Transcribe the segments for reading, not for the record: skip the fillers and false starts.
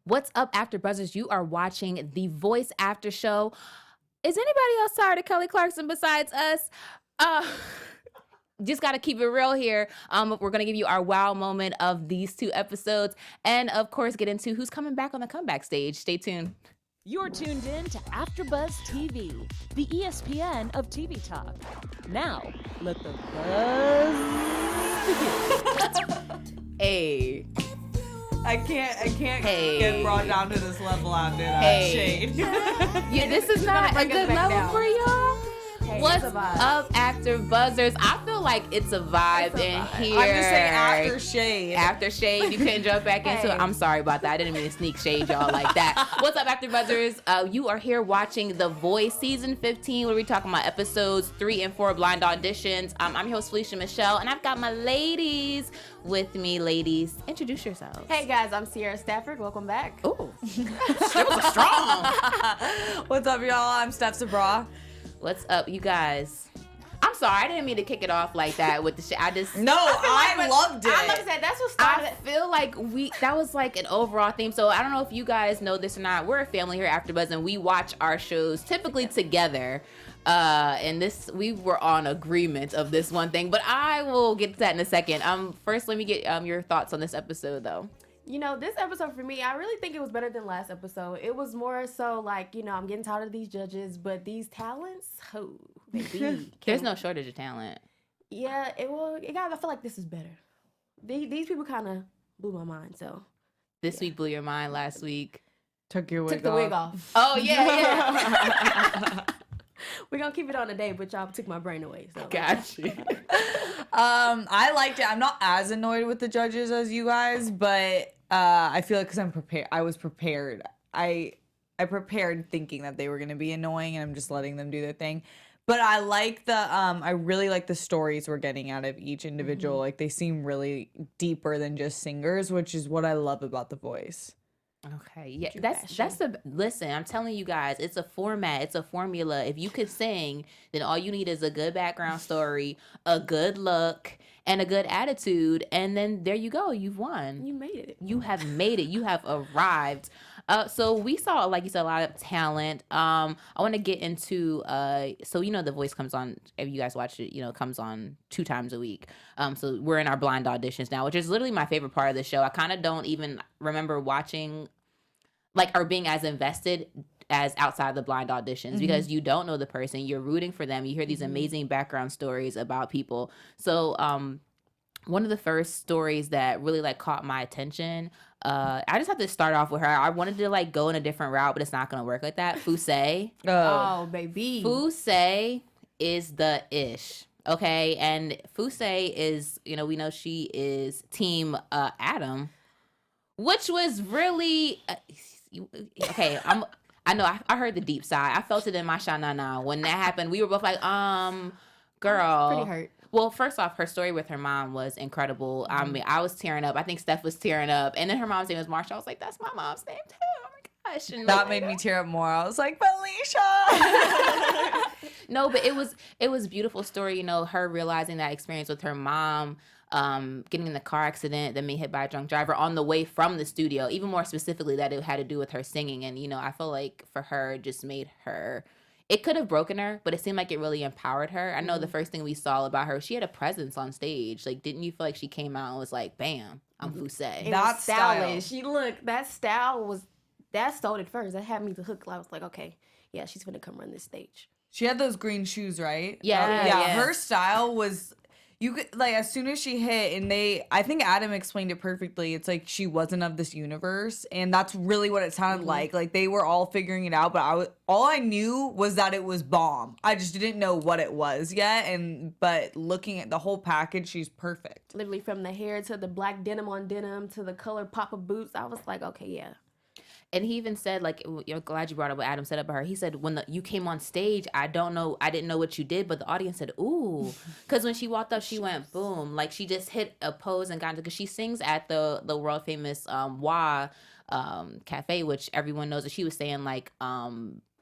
What's up, AfterBuzzers? You are watching the Voice After Show. Is anybody else tired of Kelly Clarkson besides us? Just got to keep it real here. We're going to give you our wow moment of these 2 episodes and, of course, get into who's coming back on the comeback stage. Stay tuned. You're tuned in to AfterBuzz TV, the ESPN of TV talk. Now, let the buzz begin. Hey. I can't get brought down to this level out there. Shade. Yeah, this is not a good level for y'all. Hey, what's up, AfterBuzzers? I feel like it's a vibe in here. I'm just saying after shade. After shade, you couldn't jump back into it. I'm sorry about that. I didn't mean to sneak shade y'all like that. What's up, AfterBuzzers? You are here watching The Voice Season 15, where we're talking about episodes 3 and 4 blind auditions. I'm your host, Felicia Michelle, and I've got my ladies with me. Ladies, introduce yourselves. Hey guys, I'm Sierra Stafford. Welcome back. Ooh, that was strong. What's up, y'all? I'm Steph Sabraw. What's up, you guys? I'm sorry, I didn't mean to kick it off like that with the shit. I loved it. I like that. That's what started. I feel like that was like an overall theme. So I don't know if you guys know this or not. We're a family here at AfterBuzz, and we watch our shows typically together. And we were on agreement of this one thing, but I will get to that in a second. First, let me get your thoughts on this episode, though. You know, this episode for me, I really think it was better than last episode. It was more so like, I'm getting tired of these judges, but these talents, baby. There's no shortage of talent. Yeah, I feel like this is better. These people kind of blew my mind, so. This week blew your mind, last week took the wig off. Oh, yeah. We're going to keep it on today, but y'all took my brain away. So. Gotcha. I liked it. I'm not as annoyed with the judges as you guys, but I feel like because I'm prepared. I was prepared. I prepared thinking that they were going to be annoying, and I'm just letting them do their thing. But I like I really like the stories we're getting out of each individual. Mm-hmm. Like, they seem really deeper than just singers, which is what I love about The Voice. Okay, yeah, listen, I'm telling you guys, it's a format, it's a formula. If you could sing, then all you need is a good background story, a good look, and a good attitude, and then there you go, you've won. You made it. You have made it. You have arrived. So we saw, like you said, a lot of talent. I want to get into, The Voice comes on, if you guys watch it, comes on 2 times a week. So we're in our blind auditions now, which is literally my favorite part of the show. I kind of don't even remember watching, or being as invested as outside the blind auditions, because you don't know the person, you're rooting for them, you hear these amazing background stories about people. So one of the first stories that really caught my attention, I just have to start off with her. I wanted to go in a different route, but it's not gonna work like that. Fousheé. Oh, baby. Fousheé is the ish. Okay, and Fousheé is, we know she is team Adam, which was really okay. I know I heard the deep sigh. I felt it in my sha-na-na when that happened. We were both like, girl. Pretty hurt. Well, first off, her story with her mom was incredible. I mean, I was tearing up. I think Steph was tearing up. And then her mom's name was Marsha. I was like, that's my mom's name too. Oh my gosh. And that made me tear up more. I was like, Felicia. No, but it was a beautiful story, her realizing that experience with her mom, getting in the car accident, then being hit by a drunk driver on the way from the studio. Even more specifically, that it had to do with her singing. And, I feel like for her, it just made her... It could have broken her, but it seemed like it really empowered her. I know the first thing we saw about her, she had a presence on stage. Didn't you feel like she came out and was like, bam, I'm Fousheé? That's stylish. That style that sold it first. That had me the hook. I was like, okay, yeah, she's gonna come run this stage. She had those green shoes, right? Yeah. Her style was... You could, as soon as she hit, and I think Adam explained it perfectly. It's like she wasn't of this universe, and that's really what it sounded like. Like, they were all figuring it out, but all I knew was that it was bomb. I just didn't know what it was yet, but looking at the whole package, she's perfect. Literally from the hair to the black denim on denim to the color papa boots, I was like, okay, yeah. And he even said, you're glad you brought up what Adam said about her. He said, when you came on stage, I didn't know what you did, but the audience said, ooh. Because when she walked up, she went boom. She just hit a pose and got into, because she sings at the world famous Cafe, which everyone knows that she was saying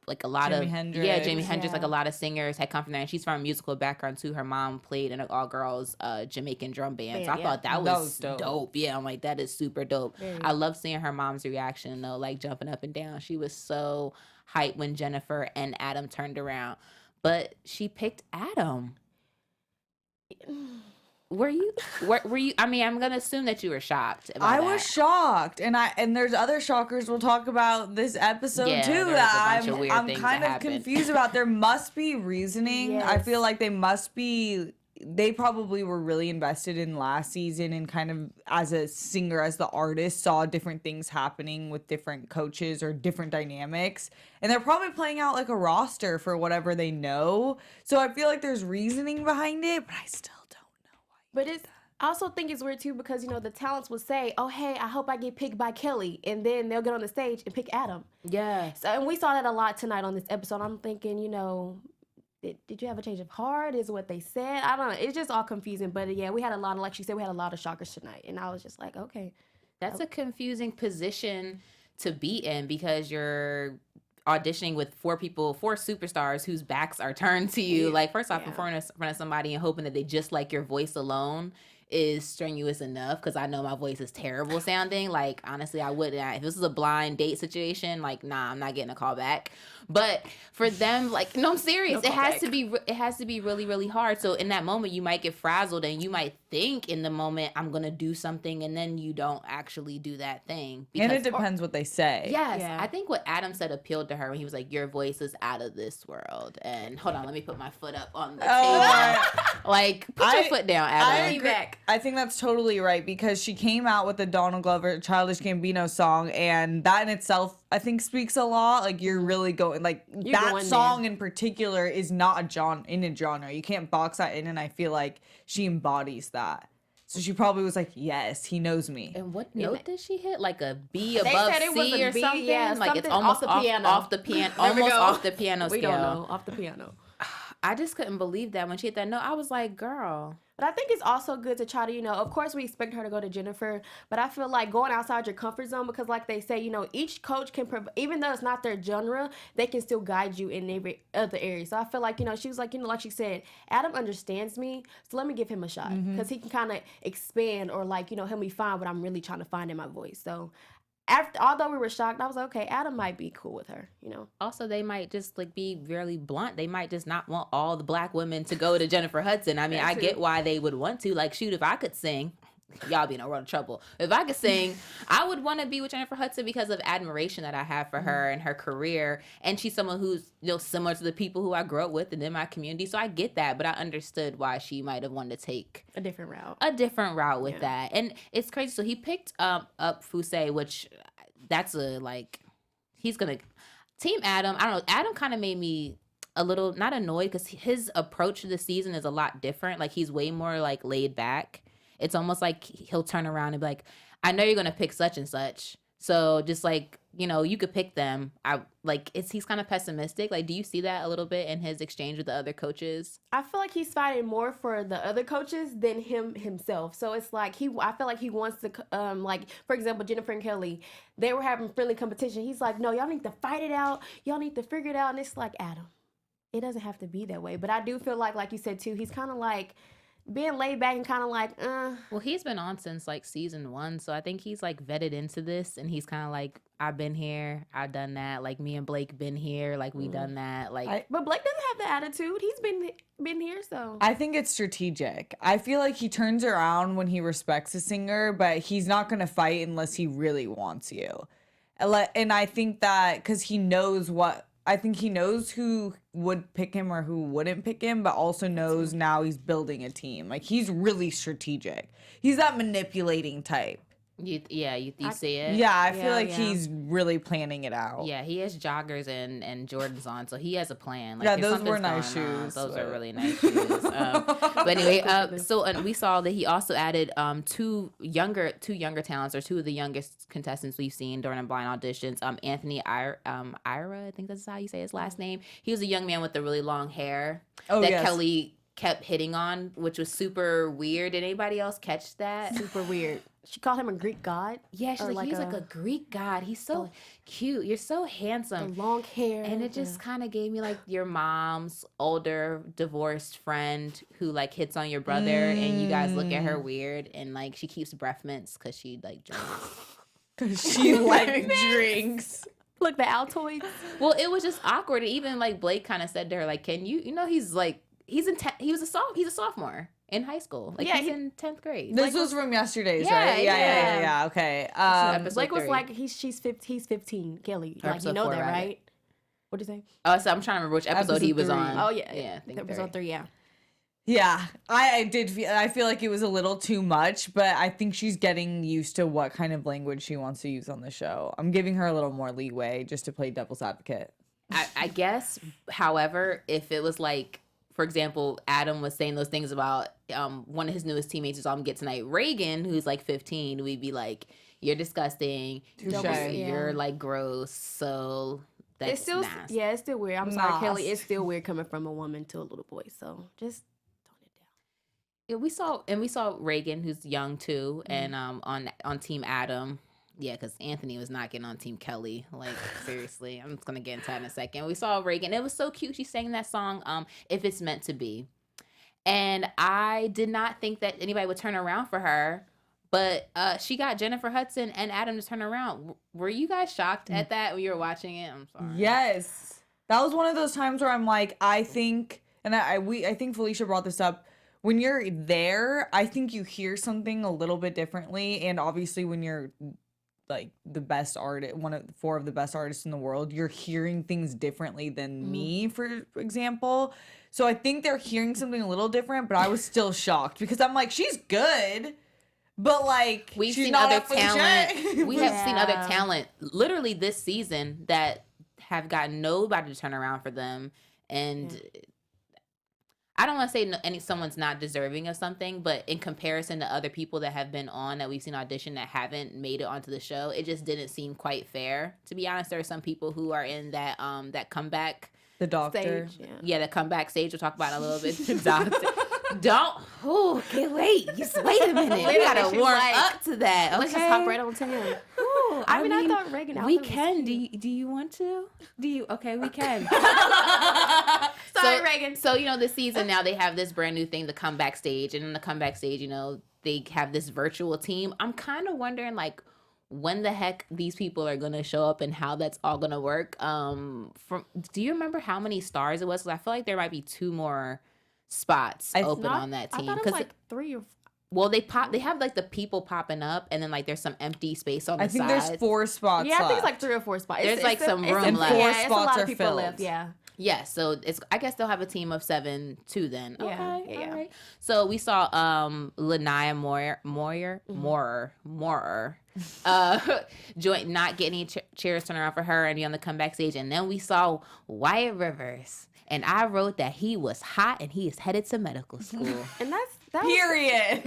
like a lot Jimi of Hendrix. Jimi Hendrix, like Yeah. a lot of singers had come from there. And she's from a musical background too. Her mom played in an all girls Jamaican drum band. So I Yeah. thought that That was was dope. dope. Yeah, I'm like, that is super dope. Very. I love seeing her mom's reaction though, like jumping up and down. She was so hyped when Jennifer and Adam turned around. But she picked Adam. Were you? I mean, I'm gonna assume that you were shocked. About I that. was shocked, and there's other shockers we'll talk about this episode Yeah, too there's a that bunch of weird I'm things kind that of happened. confused about. There must be reasoning. I Yes. feel like they probably were really invested in last season and kind of as a singer, as the artist, saw different things happening with different coaches or different dynamics. And they're probably playing out like a roster for whatever they know. So I feel like there's reasoning behind it, but I still don't know why. But I also think it's weird too because the talents will say, "Oh, hey, I hope I get picked by Kelly," and then they'll get on the stage and pick Adam. Yeah. So, and we saw that a lot tonight on this episode. I'm thinking, did you have a change of heart? Is what they said? I don't know. It's just all confusing. But yeah, we had a lot of, like she said, we had a lot of shockers tonight, and I was just like, okay. That's a confusing position to be in because you're auditioning with four superstars whose backs are turned to you. Like, first off, Yeah. performing in front of somebody and hoping that they just like your voice alone is strenuous enough because I know my voice is terrible sounding. Like, honestly, I wouldn't. If this is a blind date situation, like, nah, I'm not getting a call back. But for them, like, no, I'm serious. No It has callback. to be really, really hard. So in that moment, you might get frazzled and you might think in the moment, I'm going to do something, and then you don't actually do that thing. And it Because- depends what they say. Yes, Yeah. I think what Adam said appealed to her when he was like, your voice is out of this world. And hold on, let me put my foot up on the table. right. Like, put your foot down, I Adam. agree. I think that's totally right because she came out with the Donald Glover Childish Gambino song, and that in itself I think speaks a lot. Like, you're really going, like, You're that going song there. in particular is not a genre. You can't box that in, and I feel like she embodies that. So she probably was like, yes, he knows me. And what note did she hit? Like a B They above said it was C a or B, something? yeah, Like it's something almost off the piano. off the piano, There we almost go. off the piano We scale. don't know, off the piano. I just couldn't believe that when she hit that note. I was like, girl. But I think it's also good to try to, of course we expect her to go to Jennifer, but I feel like going outside your comfort zone because like they say, each coach can, even though it's not their genre, they can still guide you in every other area. So I feel like, she was like, like she said, Adam understands me, so let me give him a shot because he can kind of expand or like, help me find what I'm really trying to find in my voice. So although we were shocked, I was like, okay, Adam might be cool with her, Also, they might just like be really blunt. They might just not want all the black women to go to Jennifer Hudson. I mean, I get why they would want to. Like, shoot, if I could sing, y'all be in a world of trouble. If I could sing, I would want to be with Jennifer Hudson because of admiration that I have for her and her career. And she's someone who's similar to the people who I grew up with and in my community. So I get that, but I understood why she might have wanted to take a different route. With that. And it's crazy. So he picked up Fousheé, which that's he's gonna team Adam. I don't know. Adam kind of made me a little not annoyed because his approach to the season is a lot different. Like, he's way more like laid back. It's almost like he'll turn around and be like, I know you're gonna pick such and such, so just like, you could pick them. He's kind of pessimistic. Like, do you see that a little bit in his exchange with the other coaches? I feel like he's fighting more for the other coaches than himself. So it's like I feel like he wants to, like, for example, Jennifer and Kelly, they were having friendly competition. He's like, no, y'all need to fight it out. Y'all need to figure it out. And it's like, Adam, it doesn't have to be that way. But I do feel like you said too, he's kind of like being laid back and kind of like, Well, he's been on since like season 1, so I think he's like vetted into this, and he's kind of like, I've been here, I've done that. Like, me and Blake been here, like we done that. Like, But Blake doesn't have the attitude. He's been here, so. I think it's strategic. I feel like he turns around when he respects a singer, but he's not going to fight unless he really wants you. And I think that because he knows who would pick him or who wouldn't pick him, but also knows now he's building a team. Like, he's really strategic. He's that manipulating type. you see it? Yeah, I feel like yeah. heany really planning it out. Yeah, he has joggers and Jordans on, so he has a plan. Like, Yeah, if those were something's nice going on, shoes, those but- are really nice shoes. But anyway, so we saw that he also added two younger talents, or two of the youngest contestants we've seen during the blind auditions. Anthony Ira, I think that's how you say his last name. He was a young man with the really long hair that yes. Kelly kept hitting on, which was super weird. Did anybody else catch that? Super weird. she called him a Greek god. Yeah, she's Or like, he's like a Greek god. He's so cute. You're so The handsome. long hair. And it just kind of gave me like your mom's older divorced friend who like hits on your brother and you guys look at her weird and like she keeps breath mints because she like drinks. Because she like drinks. Look, the Altoids. Well, it was just awkward. Even like Blake kind of said to her, like, "Can you know he's like he's a sophomore in high school. Like he's in 10th grade." This was from yesterday's, Yeah, right? Yeah. Okay. Episode Blake was 3. like, he's 15. Kelly, Or like you know episode that, 4, rather. right? What'd you say? So I'm trying to remember which episode he was Episode 3. on. Oh yeah, Yeah, I think episode 3. Yeah. Yeah, I feel like it was a little too much, but I think she's getting used to what kind of language she wants to use on the show. I'm giving her a little more leeway just to play devil's advocate. I guess, however, if it was like, for example, Adam was saying those things about one of his newest teammates is on Get Tonight, Reagan, who's like 15, we'd be like, "You're disgusting. You're like gross." So that's It's still, nasty. yeah, it's still weird. I'm sorry, Nas. Kelly. It's still weird coming from a woman to a little boy. So just tone it down. Yeah, we saw Reagan, who's young too, and on Team Adam. Yeah, because Anthony was not getting on Team Kelly. Like, seriously. I'm just going to get into that in a second. We saw Reagan. It was so cute. She sang that song, If It's Meant to Be. And I did not think that anybody would turn around for her. But she got Jennifer Hudson and Adam to turn around. Were you guys shocked at that when you were watching it? I'm sorry. Yes. That was one of those times where I'm like, I think, and I think Felicia brought this up. When you're there, I think you hear something a little bit differently. And obviously when you're like the best artist, one of 4 of the best artists in the world, you're hearing things differently than me, for example. So I think they're hearing something a little different, but I was still shocked because I'm like, she's good, but like We've she's seen not other up for the talent. shit. We have seen other talent literally this season that have gotten nobody to turn around for them. And I don't want to say someone's not deserving of something, but in comparison to other people that have been on that we've seen audition that haven't made it onto the show, it just didn't seem quite fair. To be honest, there are some people who are in that that comeback The doctor. Stage, yeah, the comeback stage. We'll talk about it a little bit. The doctor. Don't. Oh, okay, wait. Just wait a minute. We gotta She's warm like, up to that. Okay. Let's just hop right on to him. Ooh, I mean, I thought Reagan. we outfit was can. cute. Do you want to? Do you? Okay, we can. Sorry, Reagan. So, this season now they have this brand new thing, the comeback stage. And in the comeback stage, they have this virtual team. I'm kind of wondering, like, when the heck these people are going to show up and how that's all going to work. Do you remember how many stars it was? Because I feel like there might be 2 more spots open on that team. I thought it was like 3 or 4. Well, they have like the people popping up, and then like there's some empty space on the I think sides. there's 4 spots. Yeah, I think it's left. like 3 or 4 spots. There's like some room and left. 4 Yeah, it's a lot spots of are people filled. left. Yeah. Yeah, so I guess they'll have a team of 7 too then. Yeah, Okay, yeah. all right. So we saw Lanaya Moyer, not getting any chairs turned around for her and be on the comeback stage, and then we saw Wyatt Rivers, and I wrote that he was hot and he is headed to medical school. And that Period.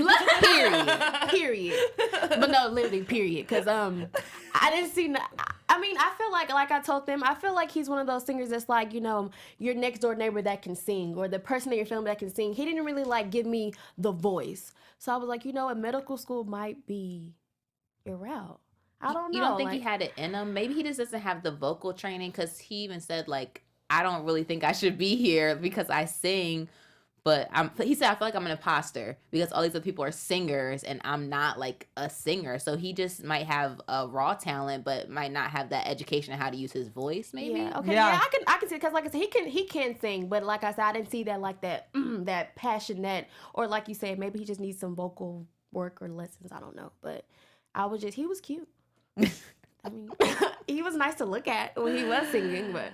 period. But no, literally period. Because I didn't see. I mean, I feel like I told them, I feel like he's one of those singers that's like, your next door neighbor that can sing, or the person in your family that can sing. He didn't really like give me the voice, so I was like, a medical school might be your route. I don't know. You don't think he had it in him? Maybe he just doesn't have the vocal training, because he even said, like, I don't really think I should be here because I sing. But he said, I feel like I'm an imposter because all these other people are singers and I'm not like a singer. So he just might have a raw talent, but might not have that education on how to use his voice, maybe. Yeah, okay. Yeah. Yeah, I can see it, because like I said, he can sing, but like I said, I didn't see that like that that passionate, or like you said, maybe he just needs some vocal work or lessons. I don't know, but he was cute. I mean, he was nice to look at when he was singing, but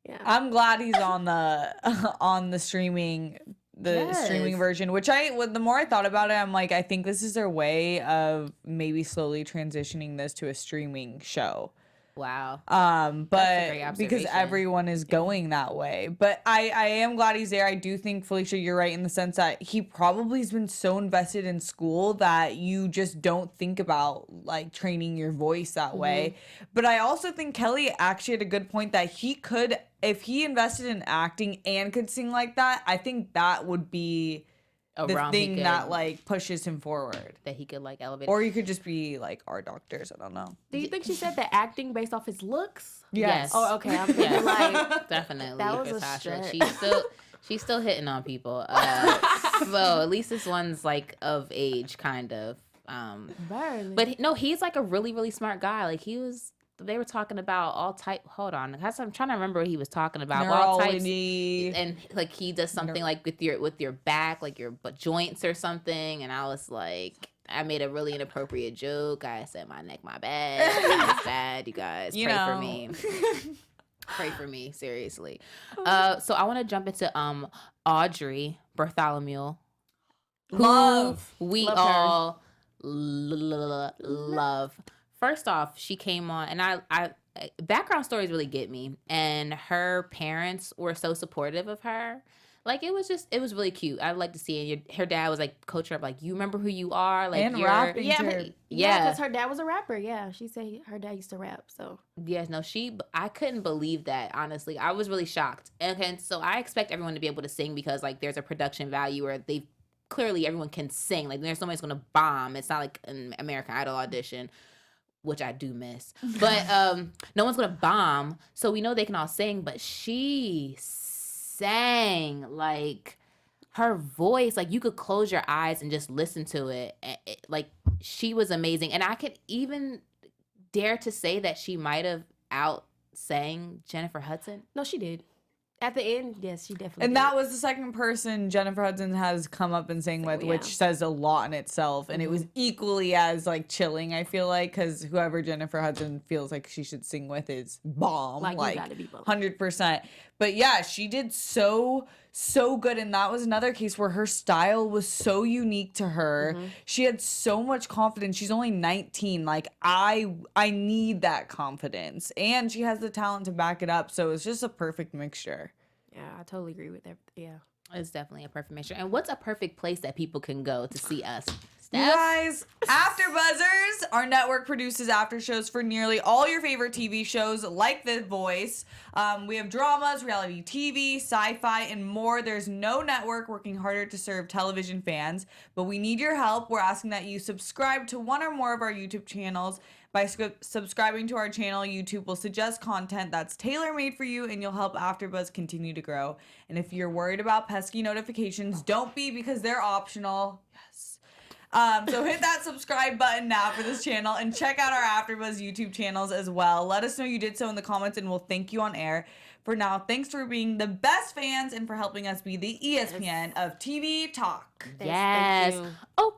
yeah. I'm glad he's on the streaming. Streaming version, which the more I thought about it, I'm like, I think this is their way of maybe slowly transitioning this to a streaming show. Wow. But great because observation. everyone is going that way. But I am glad he's there. I do think, Felicia, you're right in the sense that he probably has been so invested in school that you just don't think about like training your voice that way. But I also think Kelly actually had a good point that he could, if he invested in acting and could sing like that, I think that would be the realm he thing could- that like pushes him forward. that he could like elevate. Or you could just be like our doctors. I don't know. Do you think she said the acting based off his looks? Yes. Oh, okay. I'm thinking Yes. like Definitely, That was for a Sasha. stretch. She's still hitting on people. So at least this one's like of age, kind of. barely. But no, he's like a really, really smart guy. Like they were talking about all type. Hold on, I'm trying to remember what he was talking about. All types, Neurology. and like he does something like with your back, like your joints or something. And I was like, I made a really inappropriate joke. I said my neck, my back, it's bad. You guys, You pray know. for me. Pray for me, seriously. So I want to jump into Audrey Bartholomew, who Love. we Love her. all love. First off, she came on, and I background stories really get me, and her parents were so supportive of her. Like it was really cute. I like to see it. Her dad was like coach her up, like, you remember who you are, like And you're rapping yeah, to but, her. yeah, because her dad was a rapper. Yeah, she said her dad used to rap. So Yes, no, I couldn't believe that, honestly. I was really shocked. And so I expect everyone to be able to sing because, like, there's a production value where clearly everyone can sing. Like, there's nobody's going to bomb. It's not like an American Idol audition, which I do miss. But no one's going to bomb. So we know they can all sing, but she sang, like, her voice, like, you could close your eyes and just listen to it. Like, she was amazing. And I could even dare to say that she might have out-sang Jennifer Hudson. no, she did. At the end, yes, she definitely. And did. that was the second person Jennifer Hudson has come up and sang with, Yeah. which says a lot in itself. And it was equally as like chilling, I feel like, because whoever Jennifer Hudson feels like she should sing with is bomb, Like, like you gotta be bomb. 100%. But yeah, she did so good, and that was another case where her style was so unique to her. She had so much confidence. She's only 19. Like I need that confidence, and she has the talent to back it up. So it's just a perfect mixture. Yeah, I totally agree with that. Yeah. It's definitely a perfect mixture. And what's a perfect place that people can go to see us? You guys, AfterBuzzers, our network produces after shows for nearly all your favorite TV shows like The Voice. We have dramas, reality TV, sci-fi, and more. There's no network working harder to serve television fans, but we need your help. We're asking that you subscribe to one or more of our YouTube channels. By subscribing to our channel, YouTube will suggest content that's tailor-made for you, and you'll help AfterBuzz continue to grow. And if you're worried about pesky notifications, don't be, because they're optional. Yes. So hit that subscribe button now for this channel, and check out our AfterBuzz YouTube channels as well. Let us know you did so in the comments, and we'll thank you on air. For now, thanks for being the best fans and for helping us be the ESPN of TV talk. Yes. Thank you. Oh,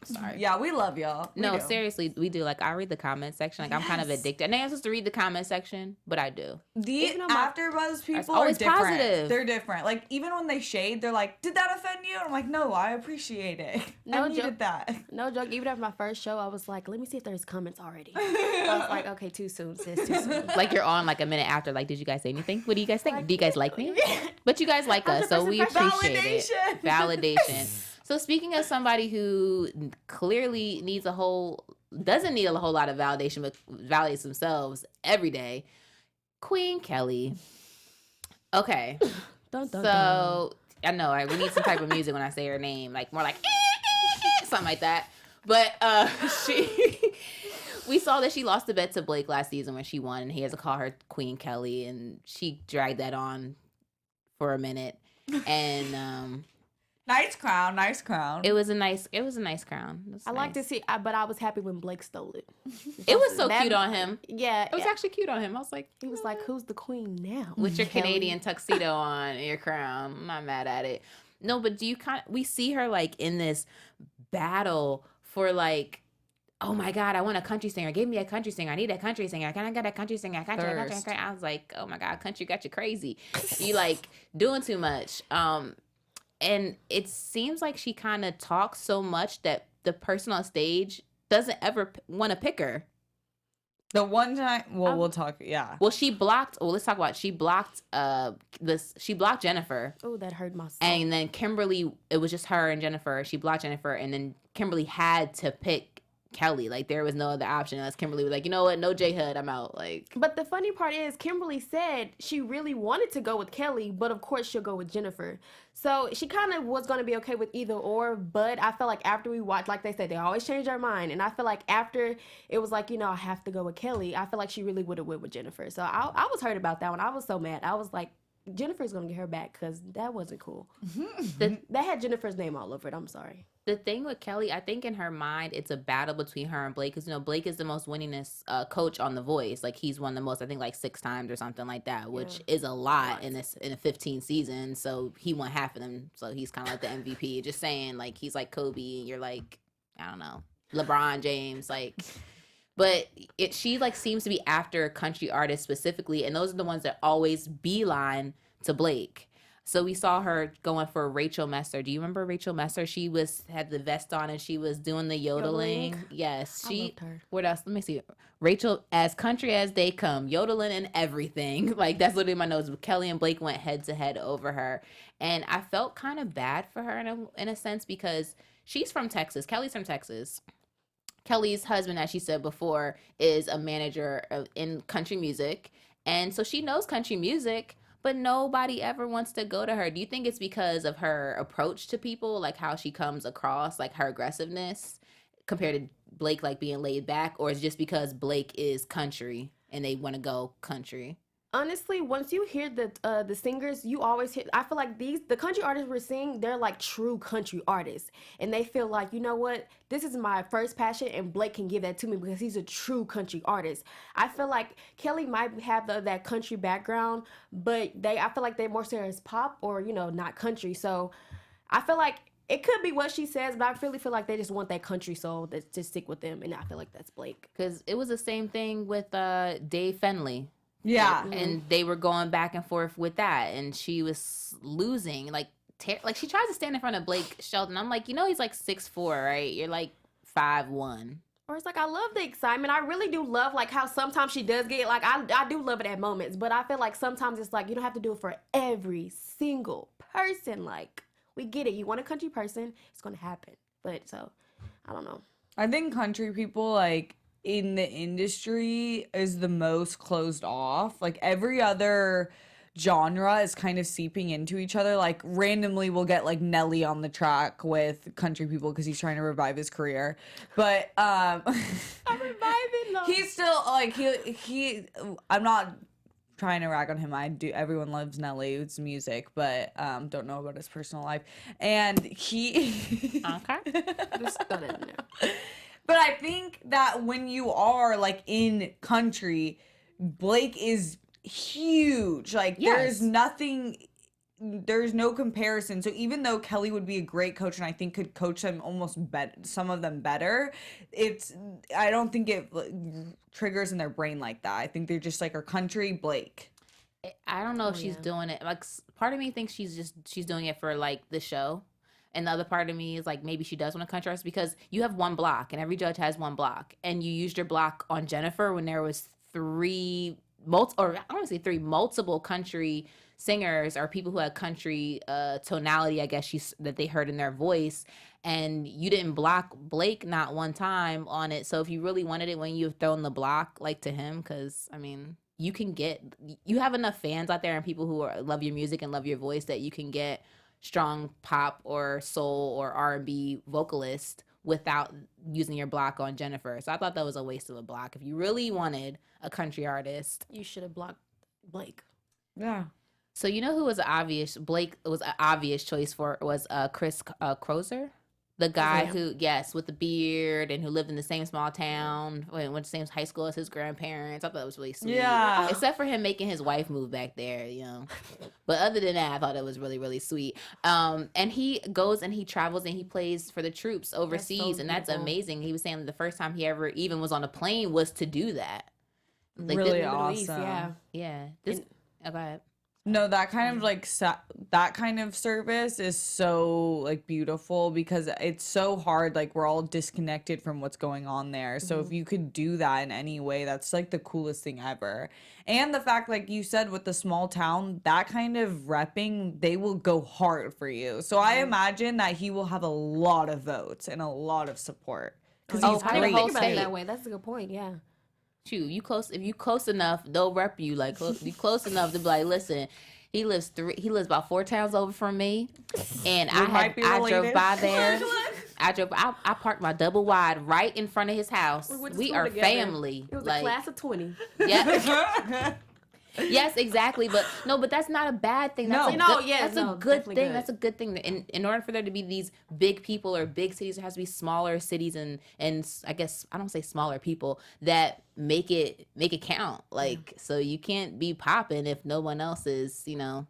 sorry. Yeah, we love y'all. We No, do. seriously, we do. Like, I read the comment section. Like, I'm kind of Yes. addicted. And I'm supposed to read the comment section, but I do. The Even on my- AfterBuzz people are always different. positive. They're different. Like, even when they shade, they're like, "Did that offend you?" And I'm like, "No, I appreciate it. No I needed joke. that." No joke. Even after my first show, I was like, let me see if there's comments already. I was like, okay, too soon, sis, too soon. Like, you're on, like, a minute after. Like, did you guys say anything? What do you guys think? Do you guys like me? But you guys like us, so we 100% appreciate it. Validation. So speaking of somebody who clearly doesn't need a whole lot of validation, but validates themselves every day, Queen Kelly. Okay. Dun, dun, dun. So I know we need some type of music when I say her name, like more like something like that. But we saw that she lost the bet to Blake last season when she won, and he has to call her Queen Kelly, and she dragged that on for a minute. And Nice crown, nice crown. it was a nice crown. It was I like to nice. see, but I was happy when Blake stole it. It was so That- cute on him. Yeah. It was actually cute on him. I was like, He was like, who's the queen now? with your Kelly. Canadian tuxedo on and your crown. I'm not mad at it. No, but we see her like in this battle for like, oh my God, I want a country singer. Give me a country singer. I need a country singer. Can I get a country singer? Country. I was like, oh my God, country got you crazy. You like doing too much. And it seems like she kind of talks so much that the person on stage doesn't ever want to pick her. The one time, well, we'll talk. Yeah. Well, let's talk about, she blocked Jennifer. Oh, that hurt my soul. And then Kimberly, it was just her and Jennifer. She blocked Jennifer, and then Kimberly had to pick Kelly. Like, there was no other option unless Kimberly was like, you know what, no J Hud, I'm out. Like, But the funny part is, Kimberly said she really wanted to go with Kelly, but of course she'll go with Jennifer. So she kind of was going to be okay with either or, but I felt like after we watched, like they said, they always change their mind. And I feel like after it was like, I have to go with Kelly, I feel like she really would have went with Jennifer. So I was hurt about that one. I was so mad. I was like, Jennifer's going to get her back because that wasn't cool. That had Jennifer's name all over it. I'm sorry. the thing with Kelly, I think in her mind, it's a battle between her and Blake. Because, Blake is the most winningest coach on The Voice. Like, he's won the most, I think, like 6 times or something like that, which is a lot in a 15 season. So he won half of them. So he's kind of like the MVP. Just saying, like, he's like Kobe and you're like, I don't know, LeBron James. Like, but she like seems to be after country artists specifically. And those are the ones that always beeline to Blake. So we saw her going for Rachel Messer. Do you remember Rachel Messer? She had the vest on and she was doing the yodeling. Yes, I loved her. What else? Let me see. Rachel, as country as they come, yodeling and everything. Like, that's literally my notes. Kelly and Blake went head to head over her, and I felt kind of bad for her in a sense because she's from Texas. Kelly's from Texas. Kelly's husband, as she said before, is a manager in country music, and so she knows country music. But nobody ever wants to go to her. Do you think it's because of her approach to people, like how she comes across, like her aggressiveness, compared to Blake, like being laid back, or is it just because Blake is country and they want to go country? Honestly, once you hear the singers, you always hear. I feel like the country artists we're seeing, they're like true country artists, and they feel like, you know what, this is my first passion, and Blake can give that to me because he's a true country artist. I feel like Kelly might have that country background, but I feel like they're more serious pop or not country. So I feel like it could be what she says, but I really feel like they just want that country soul to stick with them, and I feel like that's Blake. Because it was the same thing with Dave Finley. Yeah. And they were going back and forth with that, and she was losing. Like she tries to stand in front of Blake Shelton. I'm like, he's like 6'4", right? You're like 5'1". Or it's like, I love the excitement. I really do love like how sometimes she does get like I do love it at moments, but I feel like sometimes it's like you don't have to do it for every single person. Like, we get it. You want a country person, it's gonna happen. But so I don't know. I think country people like in the industry is the most closed off. Like every other genre is kind of seeping into each other. Like randomly we'll get like Nelly on the track with country people because he's trying to revive his career. But I'm reviving them. he's still like he I'm not trying to rag on him. I do. Everyone loves Nelly. It's music, but don't know about his personal life. And he Okay. Just throw that in there. But I think that when you are like in country, Blake is huge. Like Yes. there's no comparison. So even though Kelly would be a great coach and I think could coach them some of them better, I don't think it triggers in their brain like that. I think they're just like our country Blake. I don't know if she's doing it. Like, part of me thinks she's doing it for like the show. And the other part of me is like, maybe she does want to country artist because you have one block and every judge has one block. And you used your block on Jennifer when there was multiple country singers or people who had country tonality, I guess that they heard in their voice. And you didn't block Blake not one time on it. So if you really wanted it, when you've thrown the block like to him, because I mean, you have enough fans out there and people who love your music and love your voice that you can get strong pop or soul or R&B vocalist without using your block on Jennifer. So I thought that was a waste of a block. If you really wanted a country artist, You should have blocked Blake. Yeah. so who was Blake was an obvious choice for was Chris Crozer, the guy who with the beard and who lived in the same small town, went to the same high school as his grandparents. I thought it was really sweet. Yeah. Except for him making his wife move back there, But other than that, I thought it was really, really sweet. And he goes and he travels and he plays for the troops overseas, and that's beautiful. amazing. He was saying that the first time he ever even was on a plane was to do that. Like, Really this- Middle East, awesome. Yeah. This. Go ahead. No, that kind of like that kind of service is so like beautiful because it's so hard. Like we're all disconnected from what's going on there. So if you could do that in any way, that's like the coolest thing ever. And the fact, like you said, with the small town, that kind of repping, they will go hard for you. So I imagine that he will have a lot of votes and a lot of support because Oh, he's I didn't great. think about it State. that way. That's a good point. Yeah. Shoot, you close. If you close enough, they'll rep you. Like you close enough to be like, listen, he lives about 4 towns over from me, and I drove related. by there. I parked my double wide right in front of his house. went to We school are together. family. It was like, a class of 20. yeah. Yes, exactly. But that's not a bad thing. That's No. that's a good thing. That's a good thing. In order for there to be these big people or big cities, there has to be smaller cities and I guess I don't say smaller people that make it count. Like so you can't be popping if no one else is,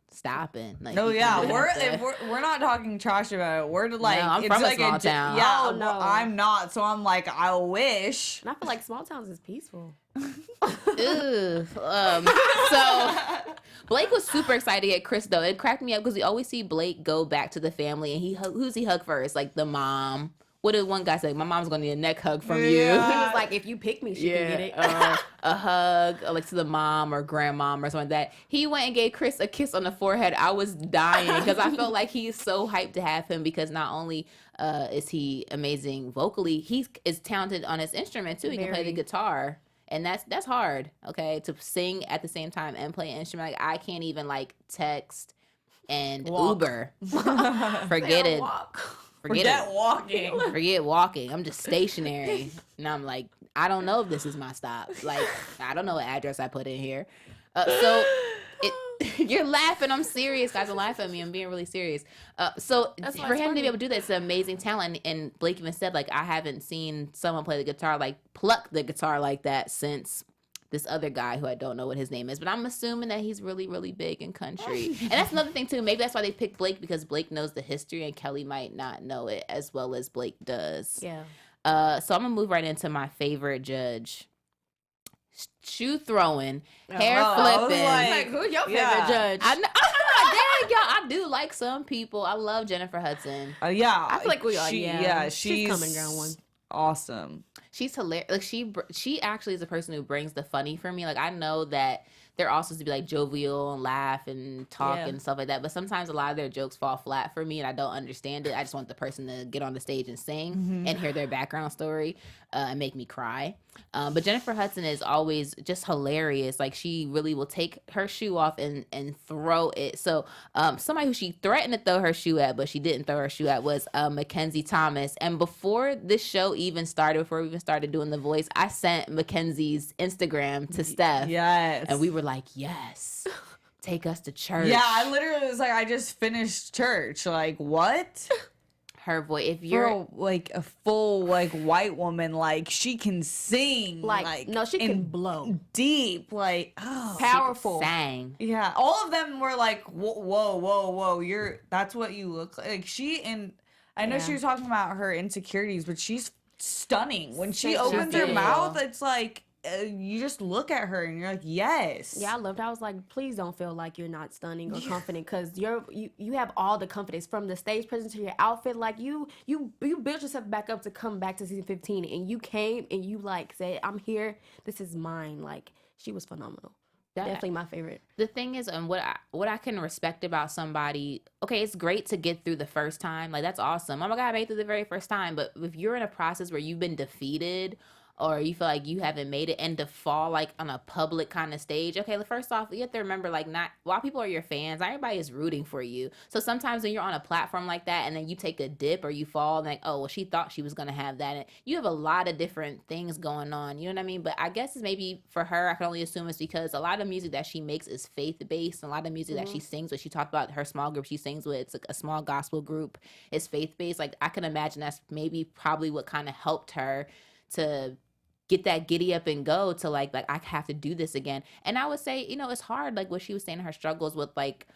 stopping. Like, No, you yeah, kinda have to- we're not talking trash about it. We're like, I'm it's from a like small town. Yeah, Oh, no. I'm not. So I'm like, I wish. And I feel like small towns is peaceful. Ew. So Blake was super excited to get Chris though. It cracked me up because we always see Blake go back to the family and who's he hug first? Like the mom. What did one guy say? My mom's gonna need a neck hug from you. He was like, if you pick me, she can get it. A hug, like to the mom or grandmom or something like that. He went and gave Chris a kiss on the forehead. I was dying because I felt like he's so hyped to have him because not only is he amazing vocally, he is talented on his instrument too. He can play the guitar. And that's hard, okay, to sing at the same time and play an instrument. Like I can't even like text and Uber. Forget it. Forget walking. Forget walking. I'm just stationary. And I'm like, I don't know if this is my stop. Like, I don't know what address I put in here. You're laughing. I'm serious, guys. Don't laugh at me. I'm being really serious. So for him to be able to do that, it's an amazing talent. And Blake even said, like, I haven't seen someone play the guitar, like, pluck the guitar like that since this other guy who I don't know what his name is. But I'm assuming that he's really, really big in country. And that's another thing, too. Maybe that's why they picked Blake, because Blake knows the history and Kelly might not know it as well as Blake does. Yeah. So I'm going to move right into my favorite judge. Shoe throwing, hair flipping. Like, who's your favorite judge? I'm not there, y'all. I do like some people. I love Jennifer Hudson. Yeah, I feel like we are. She's coming down one. Awesome. She's hilarious. Like she actually is a person who brings the funny for me. Like I know that they're all supposed to be like jovial and laugh and talk and stuff like that, but sometimes a lot of their jokes fall flat for me and I don't understand it. I just want the person to get on the stage and sing and hear their background story and make me cry. But Jennifer Hudson is always just hilarious. Like she really will take her shoe off and throw it. So somebody who she threatened to throw her shoe at, but she didn't throw her shoe at, was McKenzie Thomas. And before this show even started, before we even started doing The Voice, I sent Mackenzie's Instagram to Steph. Yes. And we were like, yes, take us to church. Yeah, I literally was like, I just finished church. Like, what? Her voice, if you're like a full like white woman, like she can sing, Like no, she can and blow. deep, like oh, Powerful. sang. yeah. All of them were like, whoa, that's what you look like. Like she, and I know she was talking about her insecurities, but she's stunning when she opens her mouth. It's like you just look at her and you're like, yes. Yeah, I loved it. I was like, please don't feel like you're not stunning or confident, because you have all the confidence from the stage presence to your outfit. Like you built yourself back up to come back to season 15, and you came and you like said, I'm here. This is mine. Like she was phenomenal. Definitely my favorite. The thing is, what I can respect about somebody, okay, it's great to get through the first time. Like that's awesome. Oh my God, I made it through the very first time. But if you're in a process where you've been defeated, or you feel like you haven't made it, and to fall like on a public kind of stage, okay, first off, you have to remember, like, not while people are your fans, not everybody is rooting for you. So sometimes when you're on a platform like that and then you take a dip or you fall, and like, oh well, she thought she was gonna have that, and you have a lot of different things going on, you know what I mean? But I guess it's maybe for her, I can only assume it's because a lot of music that she makes is faith-based, and a lot of music that she sings with, she talked about her small group she sings with, it's like a small gospel group, is faith-based. Like I can imagine that's probably what kind of helped her to get that giddy up and go to like I have to do this again. And I would say, it's hard, like what she was saying, her struggles with like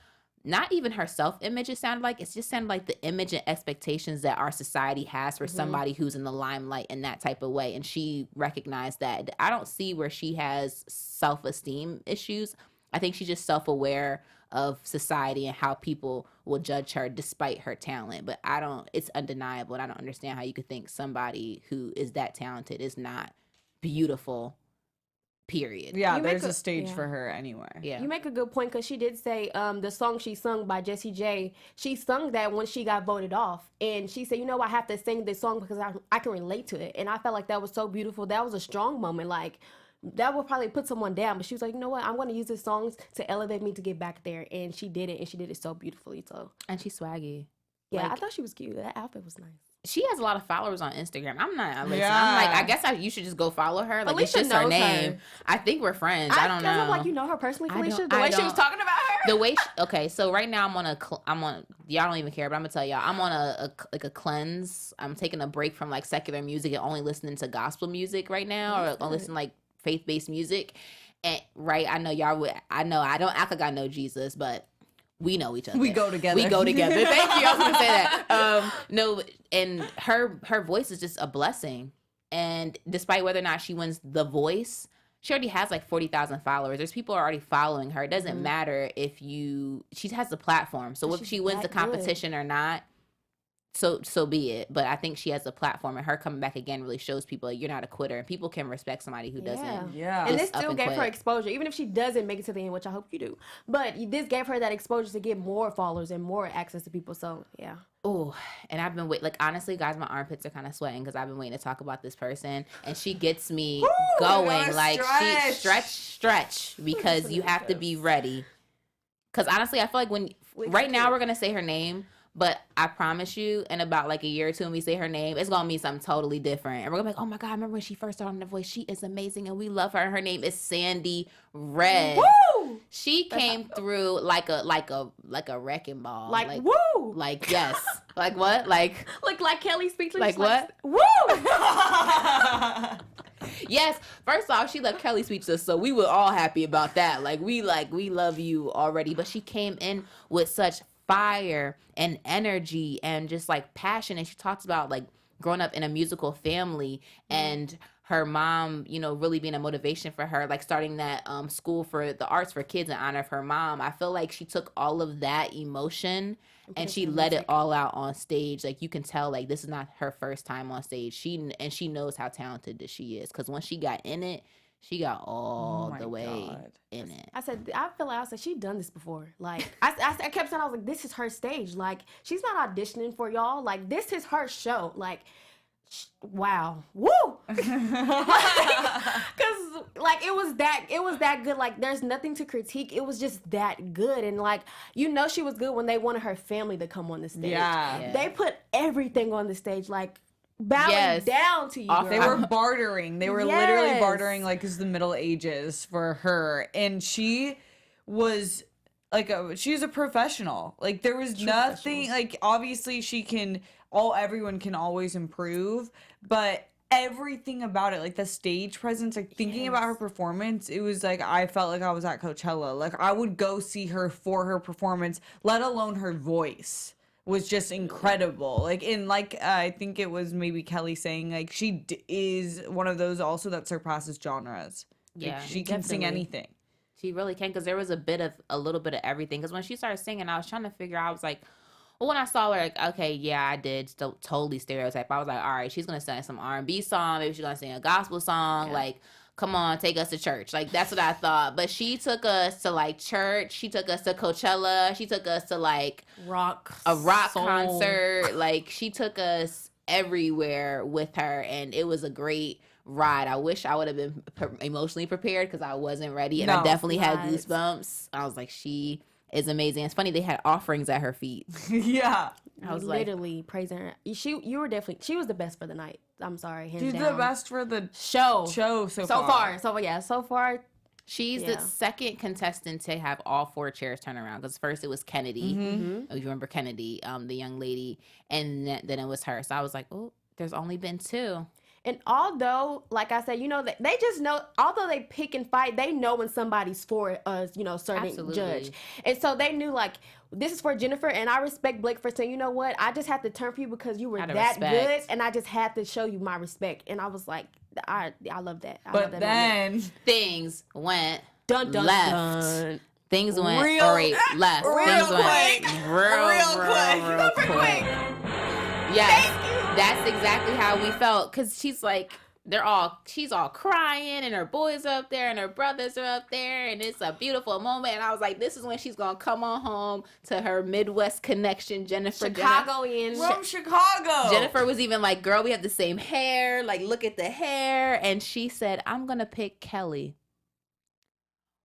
not even her self-image, it sounded like, it's just sounded like the image and expectations that our society has for somebody who's in the limelight in that type of way. And she recognized that. I don't see where she has self-esteem issues. I think she's just self-aware of society and how people will judge her despite her talent. But it's undeniable, and I don't understand how you could think somebody who is that talented is not beautiful period. Yeah, You make there's a stage yeah. for her anywhere. Yeah. You make a good point, because she did say the song she sung by Jessie J, she sung that when she got voted off, and she said, you know, I have to sing this song because I can relate to it, and I felt like that was so beautiful. That was a strong moment. Like, that would probably put someone down, but she was like, you know what, I'm going to use this song to elevate me to get back there, and she did it, and she did it so beautifully. So And she's swaggy. yeah, Like, I thought she was cute. That outfit was nice. she has a lot of followers on Instagram. I'm not. Listen, Yeah. I'm like, I guess you should just go follow her. Like, Felicia it's just her knows name. her. I think we're friends. I don't know. I'm like, you know her personally, I Felicia? don't- The I way she was don't. talking about her? The way okay, so right now I'm on y'all don't even care, but I'm gonna tell y'all I'm on a cleanse. I'm taking a break from like secular music and only listening to gospel music right now, or only listening like faith-based music. And right, I know y'all would. I know I don't act like I know Jesus, but we know each other. We go together. We go together. Thank you. I was gonna say that. No, and her voice is just a blessing. And despite whether or not she wins The Voice, she already has like 40,000 followers. There's people already following her. It doesn't matter if she has the platform. So if she wins the competition or not, so be it. But I think she has a platform, and her coming back again really shows people you're not a quitter, and people can respect somebody who doesn't. Yeah. And just this still up and gave her quit. exposure, even if she doesn't make it to the end, which I hope you do. But this gave her that exposure to get more followers and more access to people. So, yeah. Oh, and I've been waiting. Like, honestly, guys, my armpits are kind of sweating because I've been waiting to talk about this person, and she gets me going. Like, she stretch because you have to be ready. Because honestly, I feel like right now we're gonna say her name. But I promise you, in about like a year or two, when we say her name, it's gonna mean something totally different. And we're gonna be like, oh my God, I remember when she first started on The Voice. She is amazing and we love her. Her name is Sandy Red. Woo! She came through like a wrecking ball. Like woo! Like, yes. Like what? Like Look like Kelly Speechless. Like what? Woo! yes. First off, she left Kelly speechless, so we were all happy about that. Like we love you already. But she came in with such fire and energy and just like passion, and she talks about like growing up in a musical family and her mom, you know, really being a motivation for her, like starting that school for the arts for kids in honor of her mom. I feel like she took all of that emotion and she let it all out on stage. Like you can tell, like this is not her first time on stage. She knows how talented that she is, because when she got in it, she got all the way in it. I said, she done this before. Like, I kept saying, I was like, this is her stage. Like, she's not auditioning for y'all. Like, this is her show. Like, wow. Woo! Because, like, it was that good. Like, there's nothing to critique. It was just that good. And, like, you know she was good when they wanted her family to come on the stage. Yeah. They put everything on the stage, like, bowing down to you. They girl. were bartering. They were literally bartering like it's the Middle Ages for her. And she was like she's a professional. Like there was nothing like obviously everyone can always improve, but everything about it, like the stage presence, like thinking about her performance, it was like I felt like I was at Coachella. Like I would go see her for her performance, let alone her voice was just incredible. Like I think it was maybe Kelly saying like she is one of those also that surpasses genres. Yeah, like, she can sing anything. She really can, because there was a little bit of everything. Because when she started singing, I was trying to figure out, I was like, well, when I saw her, like, okay, yeah, I did totally stereotype. I was like, all right, she's gonna sing some R&B song, maybe she's gonna sing a gospel song, like, come on, take us to church. Like, that's what I thought. But she took us to, like, church. She took us to Coachella. She took us to, like, a rock concert. Like, she took us everywhere with her, and it was a great ride. I wish I would have been emotionally prepared because I wasn't ready, and I definitely had goosebumps. I was like, she is amazing. It's funny, they had offerings at her feet. Yeah. I was literally praising her. She was the best for the night. I'm sorry, hands She's down. the best for the show so far. So far. She's the second contestant to have all 4 chairs turn around, because first it was Kennedy. Oh, you remember Kennedy, the young lady, and then it was her. So I was like, oh, there's only been 2. And although, like I said, you know, they just know, although they pick and fight, they know when somebody's for a, certain judge. And so they knew, like, this is for Jennifer, and I respect Blake for saying, you know what, I just had to turn for you because you were that good, and I just had to show you my respect. And I was like, I love that. But then things went left. Things went left. Things went real quick. Yes, that's exactly how we felt. Because she's like, she's all crying, and her boys are up there, and her brothers are up there, and it's a beautiful moment. And I was like, this is when she's gonna come on home to her Midwest connection, Jennifer. Chicagoans. From Chicago. Jennifer was even like, girl, we have the same hair. Like, look at the hair. And she said, I'm gonna pick Kelly.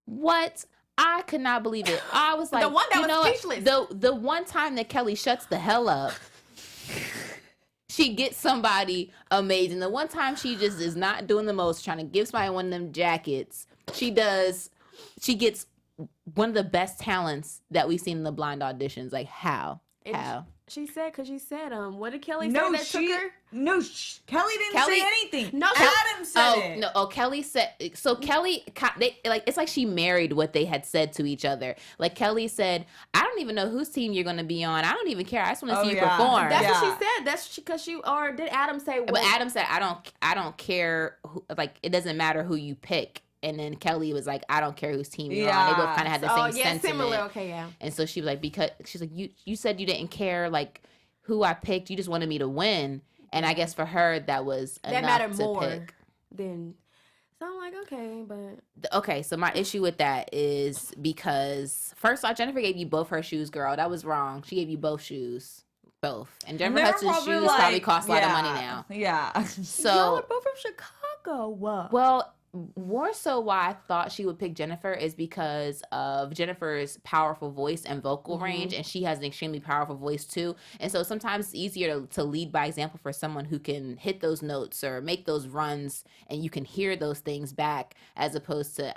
What? I could not believe it. I was like, The one that you know was what? speechless. The one time that Kelly shuts the hell up. She gets somebody amazing. The one time she just is not doing the most, trying to give somebody one of them jackets. She gets one of the best talents that we've seen in the blind auditions. Like, how? She said, what did Kelly say No, that took her? No, Kelly didn't say anything. No, Adam said it. No. Oh, Kelly said. So Kelly, it's like she married what they had said to each other. Like Kelly said, I don't even know whose team you're going to be on. I don't even care. I just want to see you perform. That's what she said. That's because or did Adam say? But Adam said, I don't care. Like, it doesn't matter who you pick. And then Kelly was like, I don't care whose team you're on. They both kind of had the same sentiment. Similar. Okay, yeah. And so she was like, because she's like, you said you didn't care like who I picked. You just wanted me to win. And I guess for her that was enough that mattered to more pick. than. So I'm like, okay, but okay. So my issue with that is because first off, Jennifer gave you both her shoes, girl. That was wrong. She gave you both shoes. Both. And Jennifer Hudson's shoes probably cost a lot of money now. Yeah. So y'all are both from Chicago. Well, more so why I thought she would pick Jennifer is because of Jennifer's powerful voice and vocal range, and she has an extremely powerful voice too. And so sometimes it's easier to lead by example for someone who can hit those notes or make those runs, and you can hear those things back, as opposed to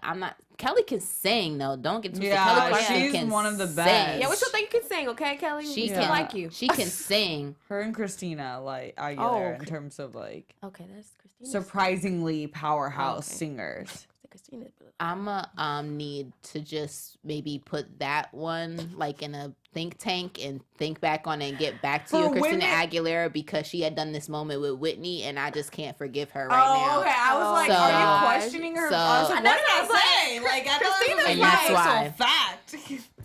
Kelly can sing though. Don't get twisted. Kelly Clarkson she's can one of the sing. best. Yeah, what you think you can sing, okay, Kelly? She can like you. She can sing. Her and Christina, like Aguilera, in terms of like that's Christina. surprisingly powerhouse singers. Christina. I'ma need to just maybe put that one like in a think tank and think back on it and get back to you, Christina Aguilera, because she had done this moment with Whitney and I just can't forgive her right now. Oh, okay. I was like, are you questioning her? I was like, what did I say? Like, I thought it was and like, that's why. fact.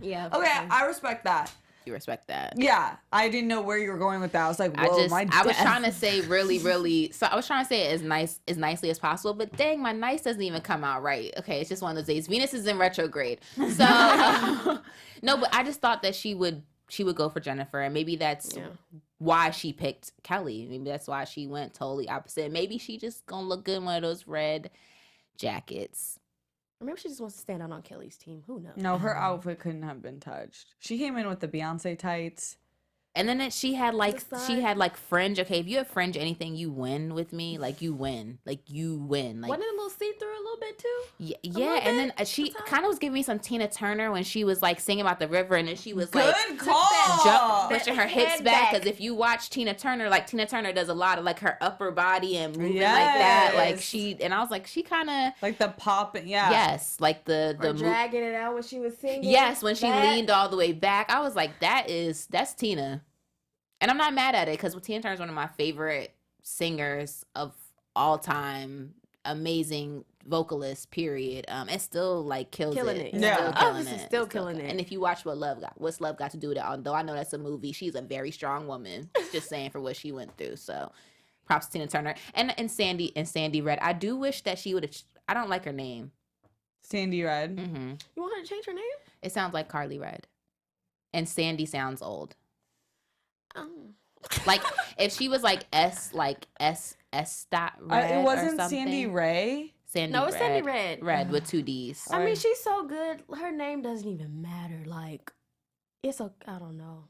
Yeah. Okay, I respect that. You respect that. Yeah, I didn't know where you were going with that. I was like, whoa, I was trying to say really, so I was trying to say it as nicely as possible, but dang, my nice doesn't even come out right. Okay, it's just one of those days. Venus is in retrograde. So, no, but I just thought that she would go for Jennifer, and maybe that's why she picked Kelly. Maybe that's why she went totally opposite. Maybe she just gonna look good in one of those red jackets. Or maybe she just wants to stand out on Kelly's team. Who knows? No, her outfit couldn't have been touched. She came in with the Beyonce tights. And then she had fringe. Okay, if you have fringe anything, you win with me. Like you win. Like wasn't it a little see-through a little bit too? Yeah. And then she kind of was giving me some Tina Turner when she was like singing about the river, and then she was Good like call. pushing her hips back. Because if you watch Tina Turner, like Tina Turner does a lot of like her upper body and moving like that. Like and I was like, she kind of like the pop. Yeah. Yes, like the dragging it out when she was singing. Yes, when she leaned all the way back, I was like, that's Tina. And I'm not mad at it because Tina Turner is one of my favorite singers of all time. Amazing vocalist, period. And still like killing it. Yeah. Still killing it. And if you watch What's Love Got to Do with it, although I know that's a movie, she's a very strong woman. Just saying for what she went through. So props to Tina Turner. And Sandy Red. I do wish that she would have. I don't like her name. Sandy Red. Mm-hmm. You want her to change her name? It sounds like Carly Red. And Sandy sounds old. Like if she was like S dot Red it wasn't or something. Sandy Ray. It's Sandy Red. Red with 2 D's. I mean, she's so good. Her name doesn't even matter. Like, I don't know.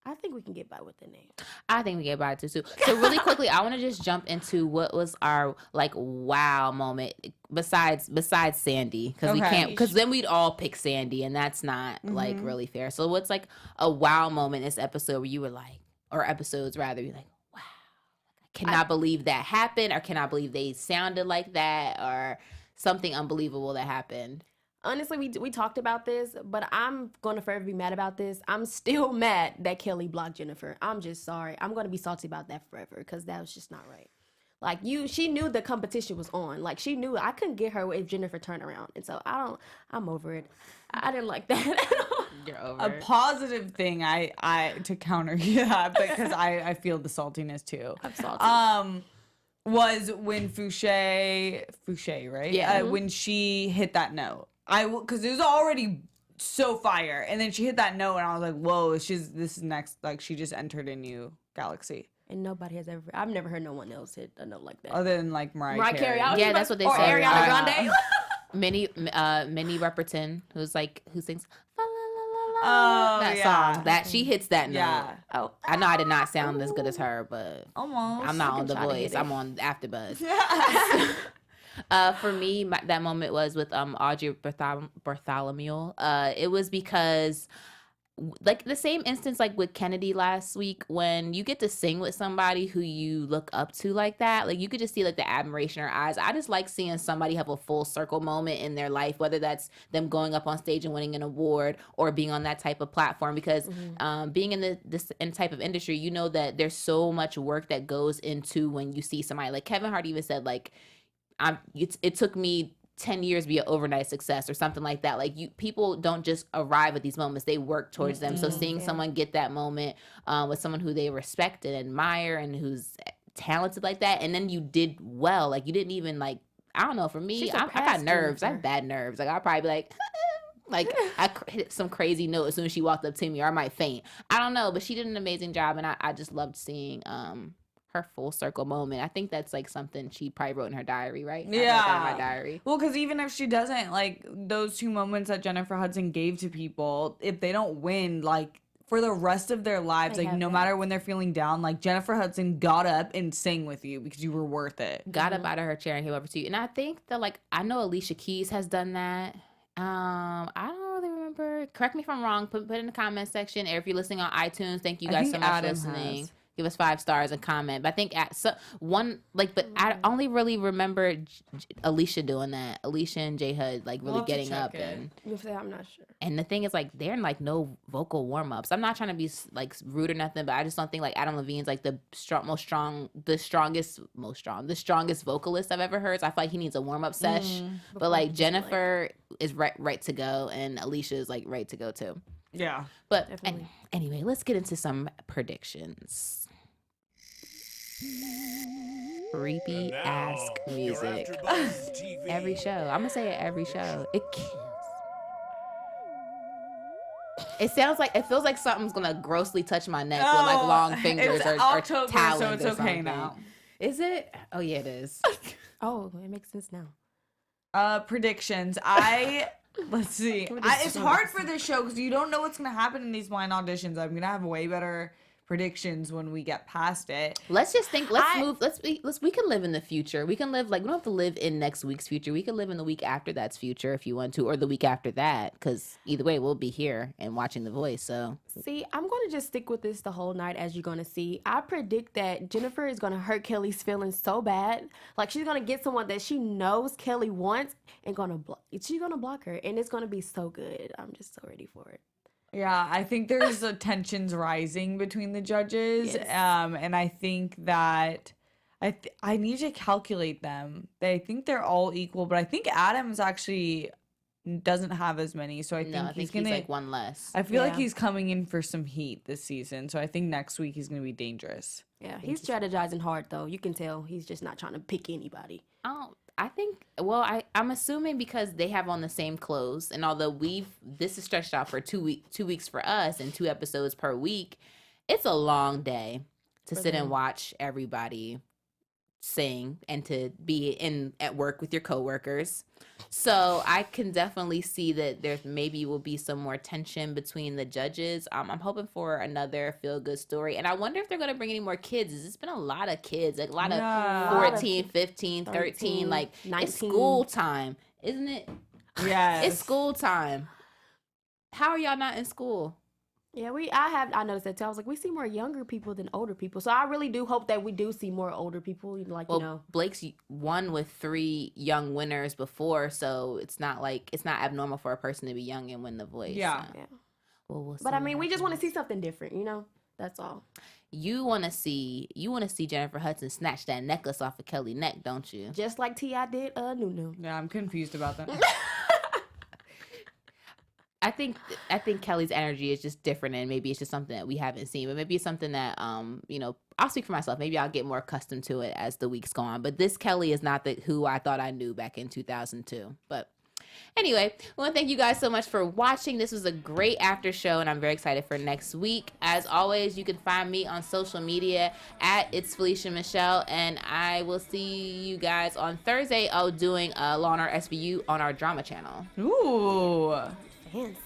I think we can get by with the name. I think we get by too. So really quickly, I want to just jump into what was our like wow moment besides Sandy, because we can't, because then we'd all pick Sandy, and that's not like really fair. So what's like a wow moment in this episode where you were like, or episodes rather, you're like, wow, I cannot believe that happened, or cannot believe they sounded like that, or something unbelievable that happened. Honestly, we talked about this, but I'm going to forever be mad about this. I'm still mad that Kelly blocked Jennifer. I'm just sorry. I'm going to be salty about that forever because that was just not right. Like, she knew the competition was on. Like, she knew I couldn't get her if Jennifer turned around. And so I'm over it. I didn't like that at all. You're over a positive thing I to counter that, because I feel the saltiness too. I'm salty. was when Fousheé, right? Yeah. When she hit that note. Because it was already so fire. And then she hit that note and I was like, whoa, this is next. Like, she just entered a new galaxy. And nobody has ever, I've never heard no one else hit a note like that. Other than like Mariah Carey. Yeah, that's what they or say. Ariana Grande. Minnie Repperton, who sings Oh, that yeah. song. That she hits that note. Yeah. Oh, I know I did not sound as good as her, but Almost. I'm not I on can The try to Voice. hit it. I'm on AfterBuzz. For me, that moment was with Audrey Bartholomew. It was because, like, the same instance like with Kennedy last week, when you get to sing with somebody who you look up to like that, like you could just see like the admiration in her eyes. I just like seeing somebody have a full circle moment in their life, whether that's them going up on stage and winning an award or being on that type of platform, because being in this type of industry, you know that there's so much work that goes into when you see somebody. Like Kevin Hart even said, like, it took me 10 years to be an overnight success or something like that. Like, people don't just arrive at these moments, they work towards them. So seeing someone get that moment with someone who they respect and admire and who's talented like that, and then you did well, like you didn't even, like, I don't know, for me, I got nerves. I have bad nerves. Like, I'll probably be like like I hit some crazy note as soon as she walked up to me, or I might faint. I don't know, but she did an amazing job, and I just loved seeing her full circle moment. I think that's like something she probably wrote in her diary, right? Yeah. I wrote that in my diary. Well, because even if she doesn't, like, those 2 moments that Jennifer Hudson gave to people, if they don't win, like, for the rest of their lives, like, no matter when they're feeling down, like, Jennifer Hudson got up and sang with you because you were worth it. Got up out of her chair and came over to you. And I think that, like, I know Alicia Keys has done that. I don't really remember. Correct me if I'm wrong. Put in the comment section. Or if you're listening on iTunes, thank you guys so much for listening. Give us 5 stars and comment. But I think I only really remember Alicia doing that. Alicia and J Hud like really getting up and. I'm not sure. And the thing is, like, they're in like no vocal warm ups. I'm not trying to be like rude or nothing, but I just don't think like Adam Levine's like the strongest vocalist I've ever heard. So I feel like he needs a warm up sesh. But like Jennifer is right to go, and Alicia is like right to go too. Yeah. But anyway, let's get into some predictions. Creepy ass music. Every show. I'm gonna say it every show. It kills. It feels like something's gonna grossly touch my neck with like long fingers or October, talons. so it's or okay something. now. Is it? Oh yeah, it is. Oh, it makes sense now. Predictions. Let's see. It's hard for this show because you don't know what's gonna happen in these blind auditions. I'm gonna have way better predictions when we get past it. Let's just think. We can live in the future. We can live we don't have to live in next week's future. We can live in the week after that's future if you want to, or the week after that. Because either way, we'll be here and watching The Voice. So see, I'm going to just stick with this the whole night, as you're going to see. I predict that Jennifer is going to hurt Kelly's feelings so bad. Like, she's going to get someone that she knows Kelly wants and she's going to block her. And it's going to be so good. I'm just so ready for it. Yeah, I think there's tensions rising between the judges. Yes. And I think that I need to calculate them. I think they're all equal, but I think Adams actually doesn't have as many. So I think he's like one less. I feel like he's coming in for some heat this season. So I think next week he's going to be dangerous. Yeah, he's strategizing hard, though. You can tell he's just not trying to pick anybody. I think, I'm assuming because they have on the same clothes, and although this is stretched out for 2 weeks for us and 2 episodes per week, it's a long day to sit and watch everybody sing and to be at work with your coworkers. So I can definitely see that there maybe will be some more tension between the judges. I'm hoping for another feel-good story. And I wonder if they're going to bring any more kids. It's been a lot of kids, like a lot of 14, 15, 13, like 19. It's school time, isn't it? Yeah. It's school time. How are y'all not in school? Yeah, I noticed that too. I was like, we see more younger people than older people. So I really do hope that we do see more older people. Blake's won with 3 young winners before, so it's not abnormal for a person to be young and win The Voice. Yeah. So. Yeah. Well, we'll see. But I mean, we just want to see something different, That's all. You want to see Jennifer Hudson snatch that necklace off of Kelly's neck, don't you? Just like T.I. did Nunu. Yeah, I'm confused about that. I think Kelly's energy is just different, and maybe it's just something that we haven't seen, but maybe it's something that I'll speak for myself. Maybe I'll get more accustomed to it as the weeks go on. But this Kelly is not who I thought I knew back in 2002. But anyway, I want to thank you guys so much for watching. This was a great after show, and I'm very excited for next week. As always, you can find me on social media at It's Felicia Michelle, and I will see you guys on Thursday doing Law and Order SVU on our drama channel. Ooh. Fancy.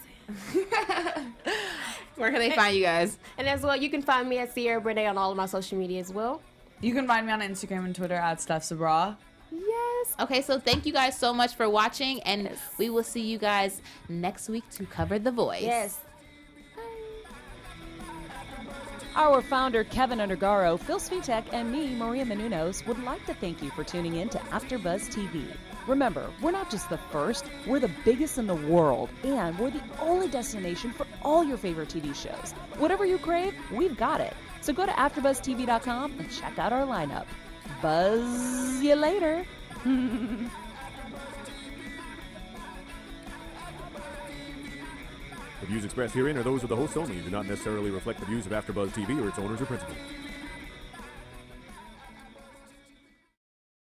Where can they find you guys? And as well, you can find me at Sierra Brinae on all of my social media as well. You can find me on Instagram and Twitter at Steph Sabraw. Yes. Okay, so thank you guys so much for watching, and we will see you guys next week to cover The Voice. Yes. Our founder, Kevin Undergaro, Phil Svitek, and me, Maria Menounos, would like to thank you for tuning in to AfterBuzz TV. Remember, we're not just the first, we're the biggest in the world, and we're the only destination for all your favorite TV shows. Whatever you crave, we've got it. So go to AfterBuzzTV.com and check out our lineup. Buzz you later. The views expressed herein are those of the hosts only and do not necessarily reflect the views of AfterBuzz TV or its owners or principals.